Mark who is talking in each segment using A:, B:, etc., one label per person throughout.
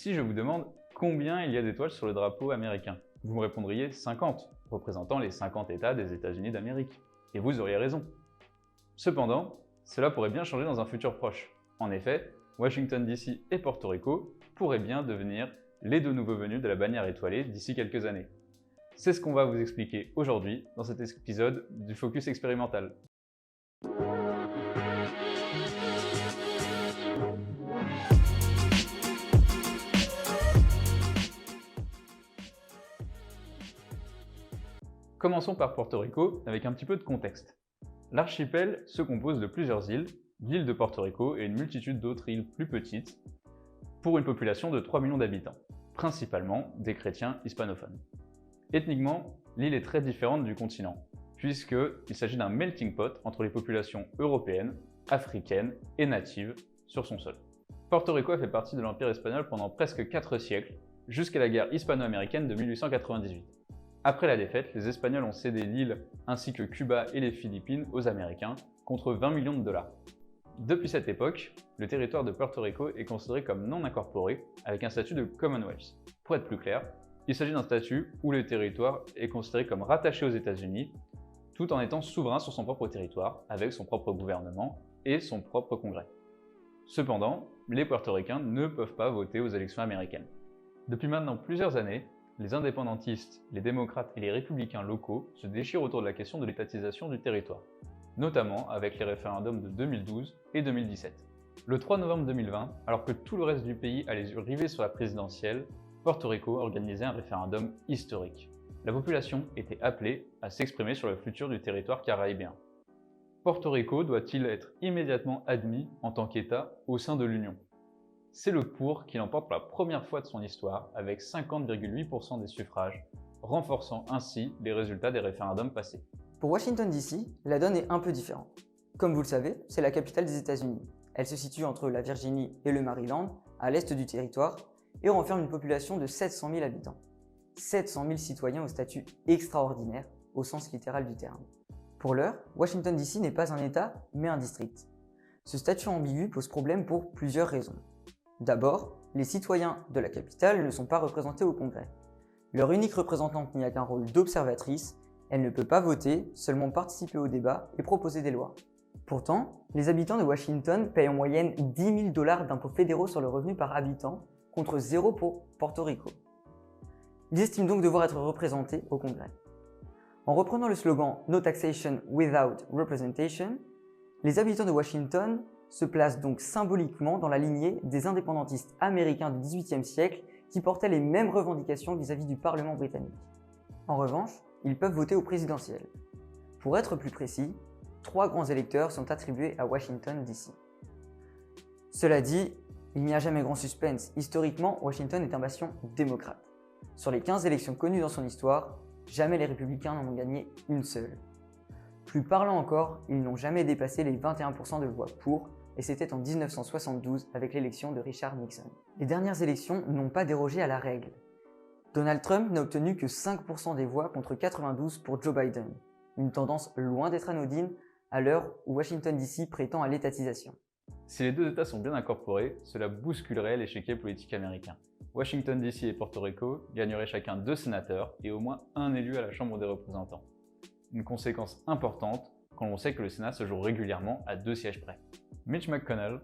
A: Si je vous demande combien il y a d'étoiles sur le drapeau américain, vous me répondriez 50, représentant les 50 États des États-Unis d'Amérique. Et vous auriez raison. Cependant, cela pourrait bien changer dans un futur proche. En effet, Washington DC et Porto Rico pourraient bien devenir les deux nouveaux venus de la bannière étoilée d'ici quelques années. C'est ce qu'on va vous expliquer aujourd'hui dans cet épisode du Focus expérimental. Commençons par Porto Rico avec un petit peu de contexte. L'archipel se compose de plusieurs îles, l'île de Porto Rico et une multitude d'autres îles plus petites, pour une population de 3 millions d'habitants, principalement des chrétiens hispanophones. Ethniquement, l'île est très différente du continent, puisqu'il s'agit d'un melting pot entre les populations européennes, africaines et natives sur son sol. Porto Rico a fait partie de l'Empire espagnol pendant presque 4 siècles, jusqu'à la guerre hispano-américaine de 1898. Après la défaite, les Espagnols ont cédé l'île ainsi que Cuba et les Philippines aux Américains contre 20 millions de dollars. Depuis cette époque, le territoire de Porto Rico est considéré comme non incorporé avec un statut de Commonwealth. Pour être plus clair, il s'agit d'un statut où le territoire est considéré comme rattaché aux États-Unis tout en étant souverain sur son propre territoire avec son propre gouvernement et son propre congrès. Cependant, les Portoricains ne peuvent pas voter aux élections américaines. Depuis maintenant plusieurs années, les indépendantistes, les démocrates et les républicains locaux se déchirent autour de la question de l'étatisation du territoire, notamment avec les référendums de 2012 et 2017. Le 3 novembre 2020, alors que tout le reste du pays a les yeux rivés sur la présidentielle, Porto Rico organisait un référendum historique. La population était appelée à s'exprimer sur le futur du territoire caraïbéen. Porto Rico doit-il être immédiatement admis en tant qu'État au sein de l'Union ? C'est le pour qui l'emporte pour la première fois de son histoire avec 50,8% des suffrages, renforçant ainsi les résultats des référendums passés.
B: Pour Washington DC, la donne est un peu différente. Comme vous le savez, c'est la capitale des États-Unis. Elle se situe entre la Virginie et le Maryland, à l'est du territoire, et renferme une population de 700 000 habitants. 700 000 citoyens au statut extraordinaire, au sens littéral du terme. Pour l'heure, Washington DC n'est pas un État, mais un district. Ce statut ambigu pose problème pour plusieurs raisons. D'abord, les citoyens de la capitale ne sont pas représentés au Congrès. Leur unique représentante n'y a qu'un rôle d'observatrice, elle ne peut pas voter, seulement participer au débat et proposer des lois. Pourtant, les habitants de Washington payent en moyenne 10 000 $ d'impôts fédéraux sur le revenu par habitant, contre 0 pour Porto Rico. Ils estiment donc devoir être représentés au Congrès. En reprenant le slogan « No taxation without representation », les habitants de Washington se placent donc symboliquement dans la lignée des indépendantistes américains du XVIIIe siècle qui portaient les mêmes revendications vis-à-vis du Parlement britannique. En revanche, ils peuvent voter au présidentiel. Pour être plus précis, 3 grands électeurs sont attribués à Washington DC. Cela dit, il n'y a jamais grand suspense. Historiquement, Washington est un bastion démocrate. Sur les 15 élections connues dans son histoire, jamais les républicains n'en ont gagné une seule. Plus parlant encore, ils n'ont jamais dépassé les 21% de voix pour, et c'était en 1972 avec l'élection de Richard Nixon. Les dernières élections n'ont pas dérogé à la règle. Donald Trump n'a obtenu que 5% des voix contre 92 pour Joe Biden, une tendance loin d'être anodine à l'heure où Washington DC prétend à l'étatisation.
A: Si les deux États sont bien incorporés, cela bousculerait l'échiquier politique américain. Washington DC et Porto Rico gagneraient chacun 2 sénateurs et au moins un élu à la Chambre des représentants. Une conséquence importante quand on sait que le Sénat se joue régulièrement à 2 sièges près. Mitch McConnell,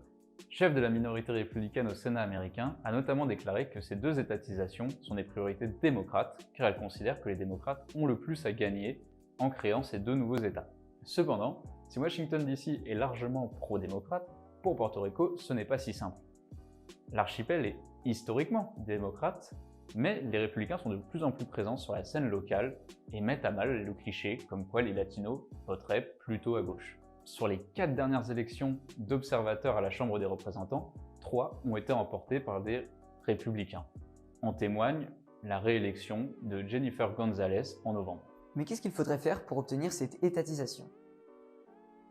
A: chef de la minorité républicaine au Sénat américain, a notamment déclaré que ces 2 étatisations sont des priorités démocrates car elle considère que les démocrates ont le plus à gagner en créant ces 2 nouveaux États. Cependant, si Washington DC est largement pro-démocrate, pour Porto Rico, ce n'est pas si simple. L'archipel est historiquement démocrate, mais les républicains sont de plus en plus présents sur la scène locale et mettent à mal le cliché comme quoi les latinos voteraient plutôt à gauche. Sur les 4 dernières élections d'observateurs à la Chambre des représentants, 3 ont été remportées par des républicains. En témoigne la réélection de Jennifer Gonzalez en novembre.
B: Mais qu'est-ce qu'il faudrait faire pour obtenir cette étatisation ?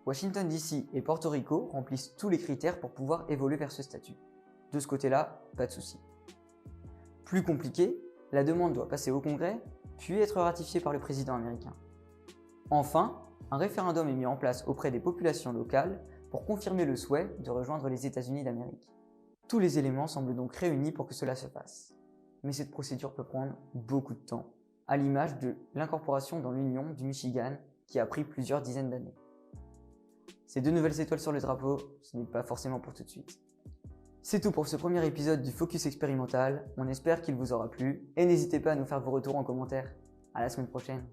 B: Washington DC et Porto Rico remplissent tous les critères pour pouvoir évoluer vers ce statut. De ce côté-là, pas de souci. Plus compliqué, la demande doit passer au Congrès, puis être ratifiée par le président américain. Enfin, un référendum est mis en place auprès des populations locales pour confirmer le souhait de rejoindre les États-Unis d'Amérique. Tous les éléments semblent donc réunis pour que cela se fasse. Mais cette procédure peut prendre beaucoup de temps, à l'image de l'incorporation dans l'Union du Michigan qui a pris plusieurs dizaines d'années. Ces 2 nouvelles étoiles sur le drapeau, ce n'est pas forcément pour tout de suite. C'est tout pour ce premier épisode du Focus expérimental, on espère qu'il vous aura plu et n'hésitez pas à nous faire vos retours en commentaire. À la semaine prochaine.